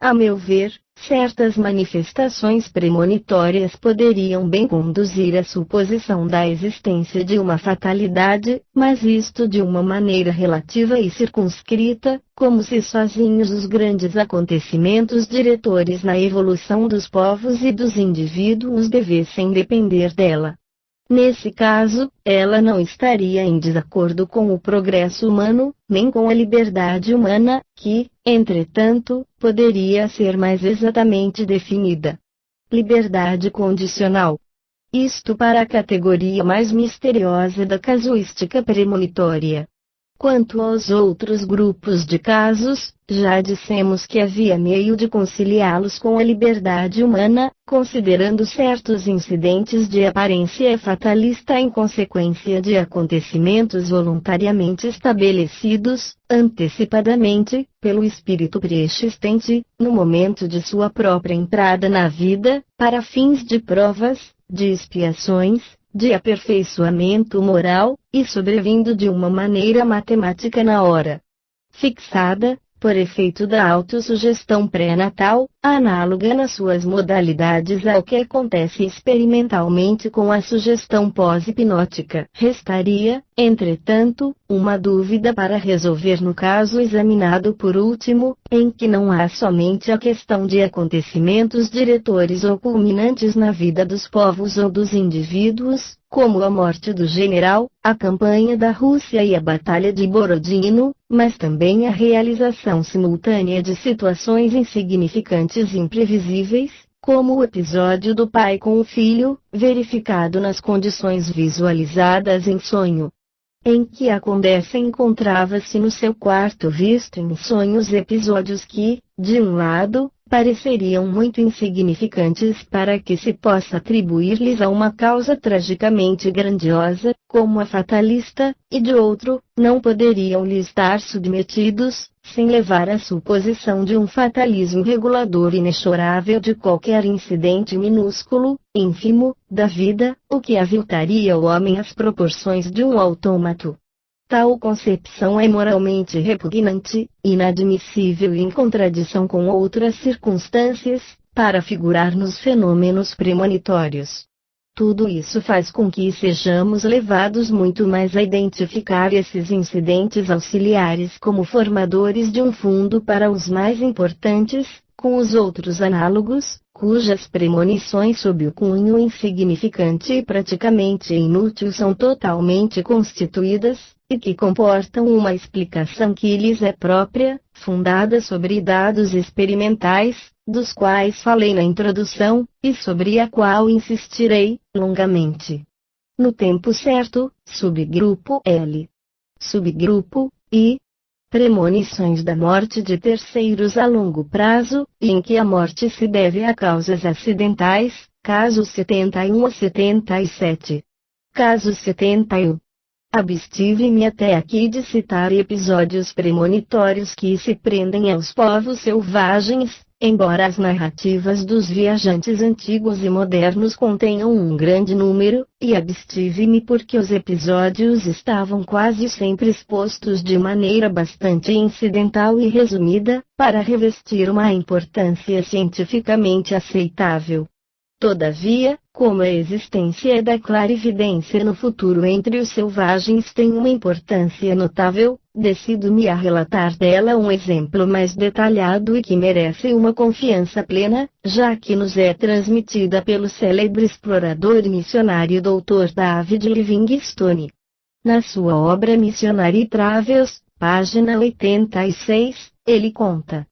A meu ver, certas manifestações premonitórias poderiam bem conduzir à suposição da existência de uma fatalidade, mas isto de uma maneira relativa e circunscrita, como se sozinhos os grandes acontecimentos diretores na evolução dos povos e dos indivíduos devessem depender dela. Nesse caso, ela não estaria em desacordo com o progresso humano, nem com a liberdade humana, que, entretanto, poderia ser mais exatamente definida. Liberdade condicional. Isto para a categoria mais misteriosa da casuística premonitória. Quanto aos outros grupos de casos, já dissemos que havia meio de conciliá-los com a liberdade humana, considerando certos incidentes de aparência fatalista em consequência de acontecimentos voluntariamente estabelecidos, antecipadamente, pelo espírito preexistente, no momento de sua própria entrada na vida, para fins de provas, de expiações, de aperfeiçoamento moral, e sobrevindo de uma maneira matemática na hora fixada, por efeito da autossugestão pré-natal, análoga nas suas modalidades ao que acontece experimentalmente com a sugestão pós-hipnótica. Restaria, entretanto, uma dúvida para resolver no caso examinado por último, em que não há somente a questão de acontecimentos diretores ou culminantes na vida dos povos ou dos indivíduos, como a morte do general, a campanha da Rússia e a Batalha de Borodino, mas também a realização simultânea de situações insignificantes e imprevisíveis, como o episódio do pai com o filho, verificado nas condições visualizadas em sonho. Em que a condessa encontrava-se no seu quarto visto em sonhos episódios que, de um lado, pareceriam muito insignificantes para que se possa atribuir-lhes a uma causa tragicamente grandiosa, como a fatalista, e de outro, não poderiam lhe estar submetidos, sem levar à suposição de um fatalismo regulador inexorável de qualquer incidente minúsculo, ínfimo, da vida, o que aviltaria o homem às proporções de um autômato. Tal concepção é moralmente repugnante, inadmissível e em contradição com outras circunstâncias, para figurar nos fenômenos premonitórios. Tudo isso faz com que sejamos levados muito mais a identificar esses incidentes auxiliares como formadores de um fundo para os mais importantes, com os outros análogos, cujas premonições sob o cunho insignificante e praticamente inútil são totalmente constituídas, e que comportam uma explicação que lhes é própria, fundada sobre dados experimentais, dos quais falei na introdução, e sobre a qual insistirei, longamente. No tempo certo, subgrupo L. Subgrupo I. Premonições da morte de terceiros a longo prazo, e em que a morte se deve a causas acidentais, casos 71 a 77. Caso 71. Abstive-me até aqui de citar episódios premonitórios que se prendem aos povos selvagens, embora as narrativas dos viajantes antigos e modernos contenham um grande número, e abstive-me porque os episódios estavam quase sempre expostos de maneira bastante incidental e resumida, para revestir uma importância cientificamente aceitável. Todavia, como a existência da clarividência no futuro entre os selvagens tem uma importância notável, decido-me a relatar dela um exemplo mais detalhado e que merece uma confiança plena, já que nos é transmitida pelo célebre explorador e missionário Dr. David Livingstone. Na sua obra Missionary Travels, página 86, ele conta.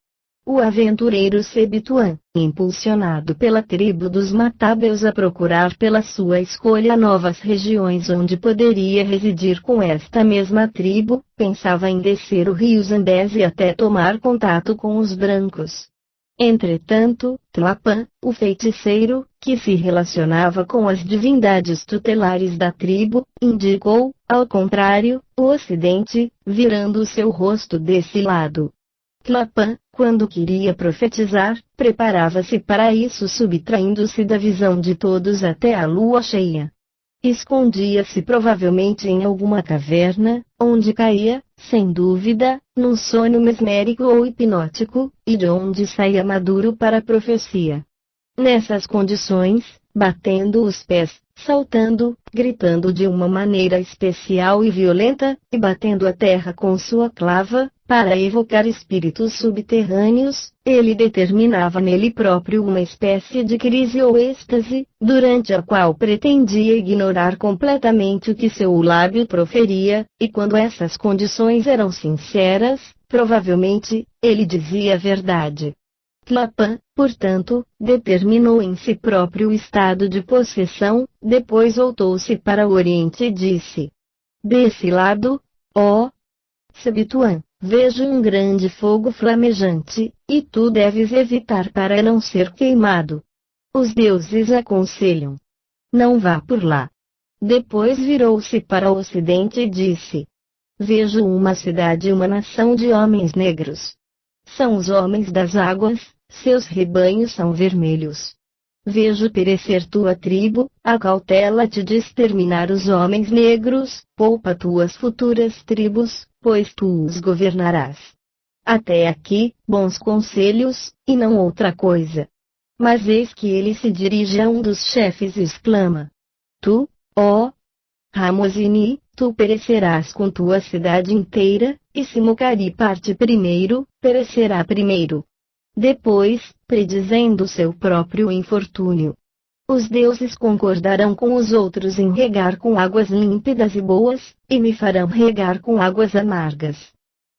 O aventureiro Sebituan, impulsionado pela tribo dos Matabeus a procurar pela sua escolha novas regiões onde poderia residir com esta mesma tribo, pensava em descer o rio Zambeze até tomar contato com os brancos. Entretanto, Tlapan, o feiticeiro, que se relacionava com as divindades tutelares da tribo, indicou, ao contrário, o ocidente, virando o seu rosto desse lado. Tlapan, quando queria profetizar, preparava-se para isso subtraindo-se da visão de todos até a lua cheia. Escondia-se provavelmente em alguma caverna, onde caía, sem dúvida, num sono mesmérico ou hipnótico, e de onde saía maduro para a profecia. Nessas condições, batendo os pés, saltando, gritando de uma maneira especial e violenta, e batendo a terra com sua clava, para evocar espíritos subterrâneos, ele determinava nele próprio uma espécie de crise ou êxtase, durante a qual pretendia ignorar completamente o que seu lábio proferia, e quando essas condições eram sinceras, provavelmente, ele dizia a verdade. Tlapan, portanto, determinou em si próprio o estado de possessão, depois voltou-se para o oriente e disse: Desse lado, ó Sebituan, vejo um grande fogo flamejante, e tu deves evitar para não ser queimado. Os deuses aconselham. Não vá por lá. Depois virou-se para o ocidente e disse: Vejo uma cidade e uma nação de homens negros. São os homens das águas, seus rebanhos são vermelhos. Vejo perecer tua tribo, acautela-te de exterminar os homens negros, poupa tuas futuras tribos, pois tu os governarás. Até aqui, bons conselhos, e não outra coisa. Mas eis que ele se dirige a um dos chefes e exclama: Tu, ó Ramosini, tu perecerás com tua cidade inteira, e se Mukari parte primeiro, perecerá primeiro. Depois, predizendo seu próprio infortúnio, os deuses concordarão com os outros em regar com águas límpidas e boas, e me farão regar com águas amargas.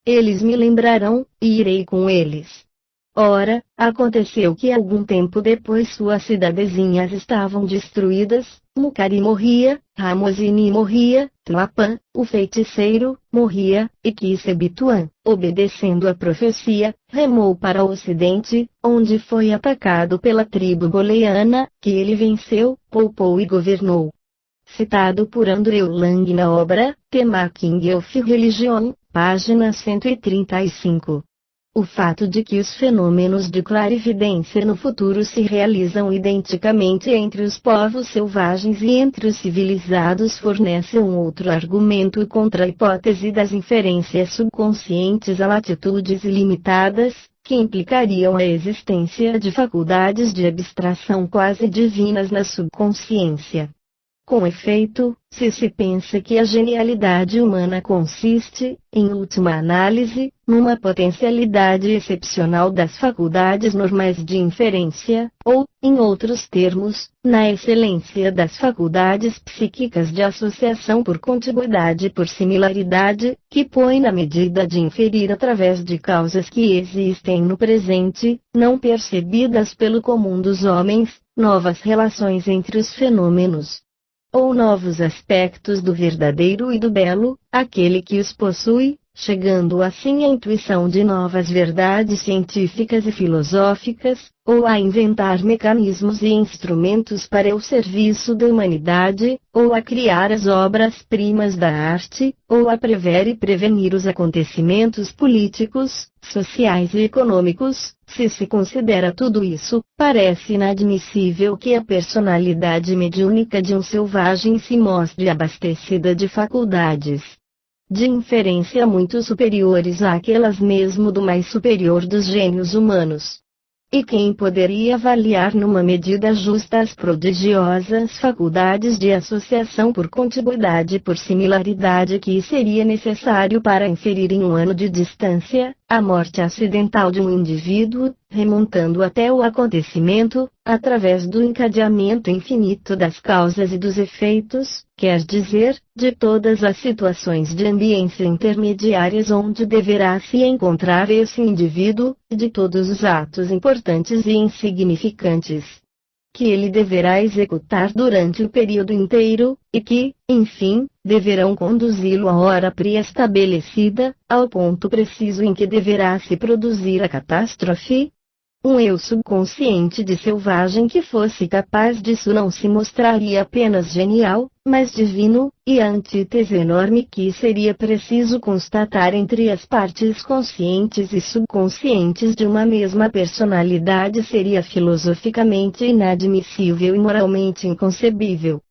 Eles me lembrarão, e irei com eles. Ora, aconteceu que algum tempo depois suas cidadezinhas estavam destruídas, Mukari morria, Ramosini morria, Tlapan, o feiticeiro, morria, e Kisebituan, obedecendo a profecia, remou para o ocidente, onde foi atacado pela tribo boleana, que ele venceu, poupou e governou. Citado por Andrew Lang na obra, The Making of Religion, página 135. O fato de que os fenômenos de clarividência no futuro se realizam identicamente entre os povos selvagens e entre os civilizados fornece um outro argumento contra a hipótese das inferências subconscientes a latitudes ilimitadas, que implicariam a existência de faculdades de abstração quase divinas na subconsciência. Com efeito, se pensa que a genialidade humana consiste, em última análise, numa potencialidade excepcional das faculdades normais de inferência, ou, em outros termos, na excelência das faculdades psíquicas de associação por contigüidade e por similaridade, que põe na medida de inferir através de causas que existem no presente, não percebidas pelo comum dos homens, novas relações entre os fenômenos, ou novos aspectos do verdadeiro e do belo, aquele que os possui, chegando assim à intuição de novas verdades científicas e filosóficas, ou a inventar mecanismos e instrumentos para o serviço da humanidade, ou a criar as obras-primas da arte, ou a prever e prevenir os acontecimentos políticos, sociais e econômicos. Se considera tudo isso, parece inadmissível que a personalidade mediúnica de um selvagem se mostre abastecida de faculdades de inferência muito superiores àquelas mesmo do mais superior dos gênios humanos. E quem poderia avaliar numa medida justa as prodigiosas faculdades de associação por contigüidade e por similaridade que seria necessário para inferir em um ano de distância, a morte acidental de um indivíduo, remontando até o acontecimento, através do encadeamento infinito das causas e dos efeitos, quer dizer, de todas as situações de ambiência intermediárias onde deverá se encontrar esse indivíduo, de todos os atos importantes e insignificantes que ele deverá executar durante o período inteiro, e que, enfim, deverão conduzi-lo à hora pré-estabelecida, ao ponto preciso em que deverá se produzir a catástrofe? Um eu subconsciente de selvagem que fosse capaz disso não se mostraria apenas genial, mas divino, e a antítese enorme que seria preciso constatar entre as partes conscientes e subconscientes de uma mesma personalidade seria filosoficamente inadmissível e moralmente inconcebível.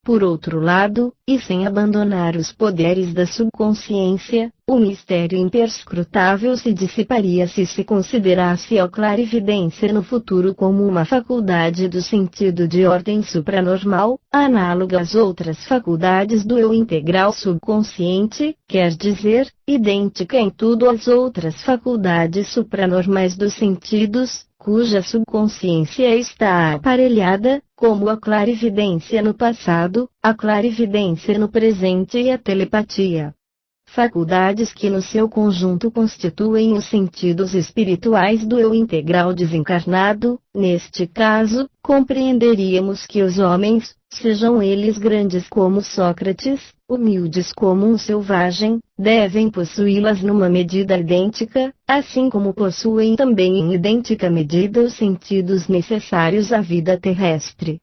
Por outro lado, e sem abandonar os poderes da subconsciência, o mistério imperscrutável se dissiparia se considerasse a clarividência no futuro como uma faculdade do sentido de ordem supranormal, análoga às outras faculdades do eu integral subconsciente, quer dizer, idêntica em tudo às outras faculdades supranormais dos sentidos, cuja subconsciência está aparelhada, como a clarividência no passado, a clarividência no presente e a telepatia. Faculdades que no seu conjunto constituem os sentidos espirituais do eu integral desencarnado. Neste caso, compreenderíamos que os homens, sejam eles grandes como Sócrates, humildes como um selvagem, devem possuí-las numa medida idêntica, assim como possuem também em idêntica medida os sentidos necessários à vida terrestre.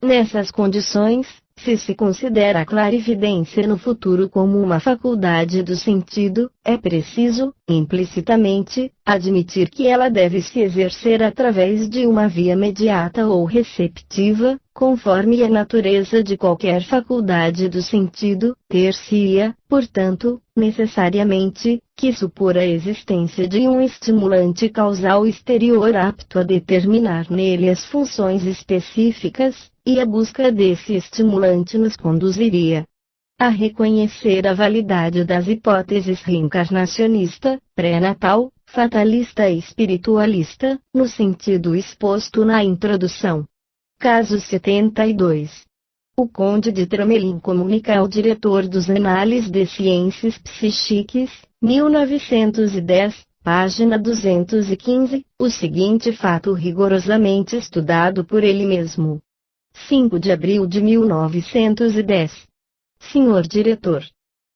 Nessas condições, Se considera a clarividência no futuro como uma faculdade do sentido, é preciso, implicitamente, admitir que ela deve se exercer através de uma via imediata ou receptiva, conforme a natureza de qualquer faculdade do sentido, ter-se-ia, portanto, necessariamente, que supor a existência de um estimulante causal exterior apto a determinar nele as funções específicas, e a busca desse estimulante nos conduziria a reconhecer a validade das hipóteses reencarnacionista, pré-natal, fatalista e espiritualista, no sentido exposto na introdução. Caso 72. O Conde de Tramelin comunica ao diretor dos Anales de Ciências Psíquicas, 1910, página 215, o seguinte fato rigorosamente estudado por ele mesmo. 5 de abril de 1910. Senhor diretor,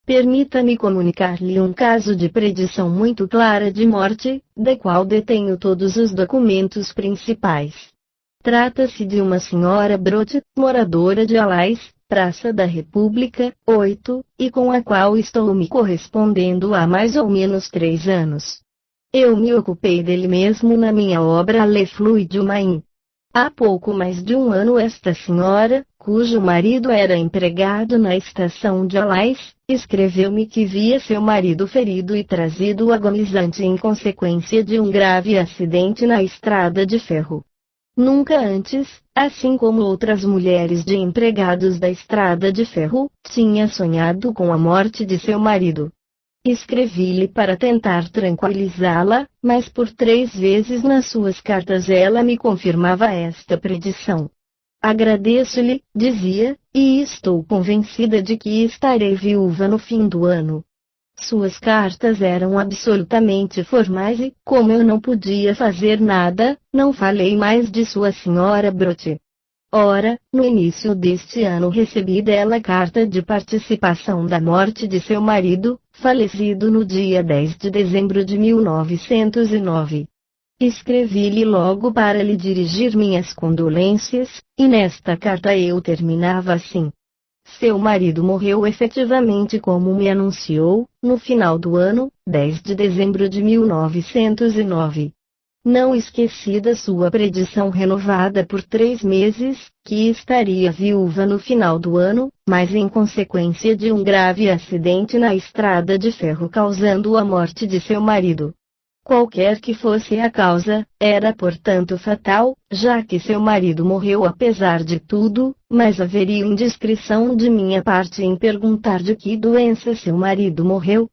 permita-me comunicar-lhe um caso de predição muito clara de morte, da qual detenho todos os documentos principais. Trata-se de uma senhora Brote, moradora de Alais, Praça da República, 8, e com a qual estou me correspondendo há mais ou menos 3 anos. Eu me ocupei dele mesmo na minha obra Le Fluide Humain. Há pouco mais de 1 ano esta senhora, cujo marido era empregado na estação de Alais, escreveu-me que via seu marido ferido e trazido agonizante em consequência de um grave acidente na estrada de ferro. Nunca antes, assim como outras mulheres de empregados da estrada de ferro, tinha sonhado com a morte de seu marido. Escrevi-lhe para tentar tranquilizá-la, mas por 3 vezes nas suas cartas ela me confirmava esta predição. Agradeço-lhe, dizia, e estou convencida de que estarei viúva no fim do ano. Suas cartas eram absolutamente formais e, como eu não podia fazer nada, não falei mais de sua senhora Brote. Ora, no início deste ano recebi dela carta de participação da morte de seu marido, falecido no dia 10 de dezembro de 1909. Escrevi-lhe logo para lhe dirigir minhas condolências, e nesta carta eu terminava assim. Seu marido morreu efetivamente como me anunciou, no final do ano, 10 de dezembro de 1909. Não esqueci da sua predição renovada por 3 meses, que estaria viúva no final do ano, mas em consequência de um grave acidente na estrada de ferro causando a morte de seu marido. Qualquer que fosse a causa, era portanto fatal, já que seu marido morreu apesar de tudo, mas haveria indiscrição de minha parte em perguntar de que doença seu marido morreu.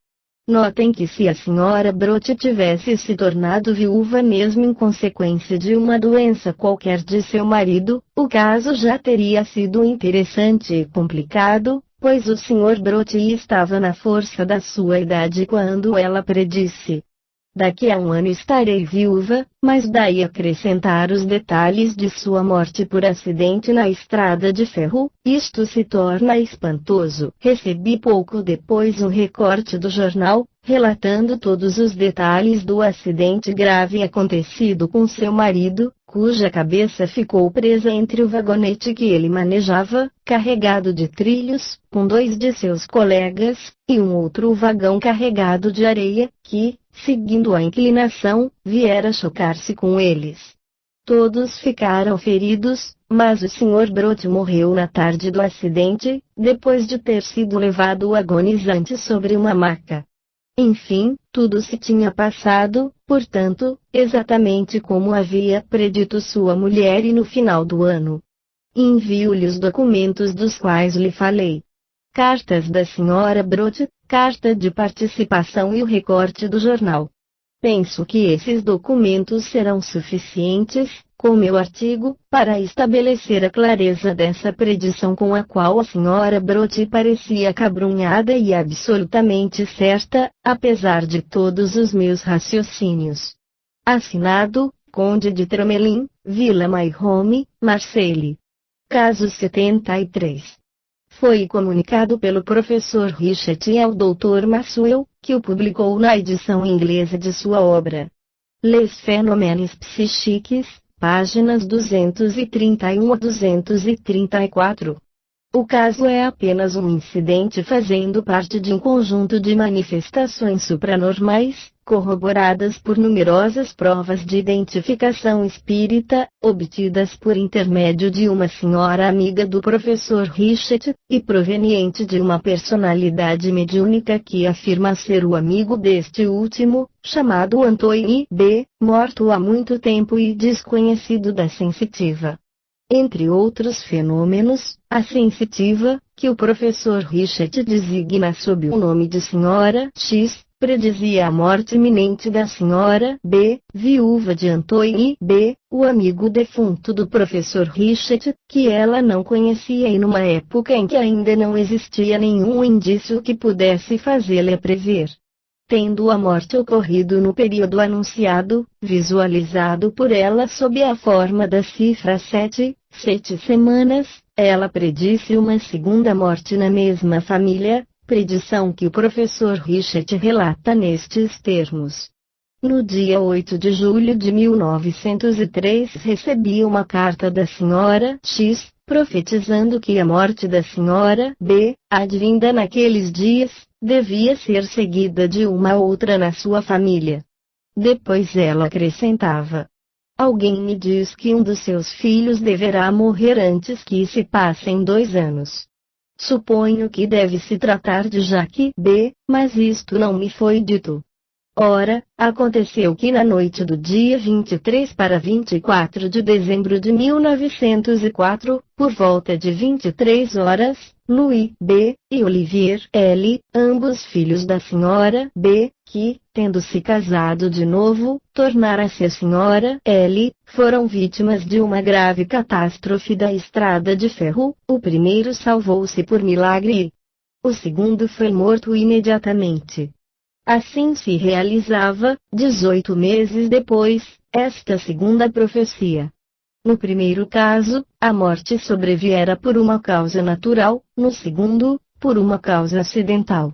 Notem que se a senhora Brote tivesse se tornado viúva mesmo em consequência de uma doença qualquer de seu marido, o caso já teria sido interessante e complicado, pois o Sr. Brote estava na força da sua idade quando ela predisse. Daqui a 1 ano estarei viúva, mas daí acrescentar os detalhes de sua morte por acidente na estrada de ferro, isto se torna espantoso. Recebi pouco depois um recorte do jornal, relatando todos os detalhes do acidente grave acontecido com seu marido, cuja cabeça ficou presa entre o vagonete que ele manejava, carregado de trilhos, com 2 de seus colegas, e um outro vagão carregado de areia, que, seguindo a inclinação, viera chocar-se com eles. Todos ficaram feridos, mas o Sr. Brote morreu na tarde do acidente, depois de ter sido levado agonizante sobre uma maca. Enfim, tudo se tinha passado, portanto, exatamente como havia predito sua mulher e no final do ano. Envio-lhe os documentos dos quais lhe falei. Cartas da senhora Brote, carta de participação e o recorte do jornal. Penso que esses documentos serão suficientes, com meu artigo, para estabelecer a clareza dessa predição com a qual a senhora Brote parecia acabrunhada e absolutamente certa, apesar de todos os meus raciocínios. Assinado, Conde de Tramelin, Vila Maihome, Marseille. Caso 73. Foi comunicado pelo professor Richet ao Dr. Maxwell, que o publicou na edição inglesa de sua obra Les Phénomènes Psychiques, páginas 231 a 234. O caso é apenas um incidente fazendo parte de um conjunto de manifestações supranormais, corroboradas por numerosas provas de identificação espírita, obtidas por intermédio de uma senhora amiga do professor Richet, e proveniente de uma personalidade mediúnica que afirma ser o amigo deste último, chamado Antoine B., morto há muito tempo e desconhecido da sensitiva. Entre outros fenômenos, a sensitiva, que o professor Richet designa sob o nome de Senhora X, predizia a morte iminente da Senhora B., viúva de Antoine B., o amigo defunto do professor Richet, que ela não conhecia e numa época em que ainda não existia nenhum indício que pudesse fazê-la prever. Tendo a morte ocorrido no período anunciado, visualizado por ela sob a forma da cifra 7 semanas, ela predisse uma segunda morte na mesma família, predição que o professor Richet relata nestes termos. No dia 8 de julho de 1903 recebi uma carta da senhora X, profetizando que a morte da senhora B., advinda naqueles dias, devia ser seguida de uma outra na sua família. Depois ela acrescentava: alguém me diz que um dos seus filhos deverá morrer antes que se passem 2 anos. Suponho que deve se tratar de Jacques B., mas isto não me foi dito. Ora, aconteceu que na noite do dia 23 para 24 de dezembro de 1904, por volta de 23 horas, Louis B. e Olivier L., ambos filhos da senhora B., que, tendo se casado de novo, tornara-se a senhora L., foram vítimas de uma grave catástrofe da estrada de ferro. O primeiro salvou-se por milagre e o segundo foi morto imediatamente. Assim se realizava, 18 meses depois, esta segunda profecia. No primeiro caso, a morte sobreviera por uma causa natural, no segundo, por uma causa acidental.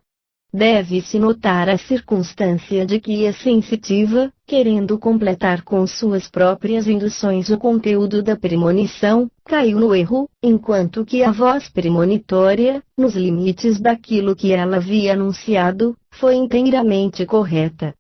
Deve-se notar a circunstância de que a sensitiva, querendo completar com suas próprias induções o conteúdo da premonição, caiu no erro, enquanto que a voz premonitória, nos limites daquilo que ela havia anunciado, foi inteiramente correta.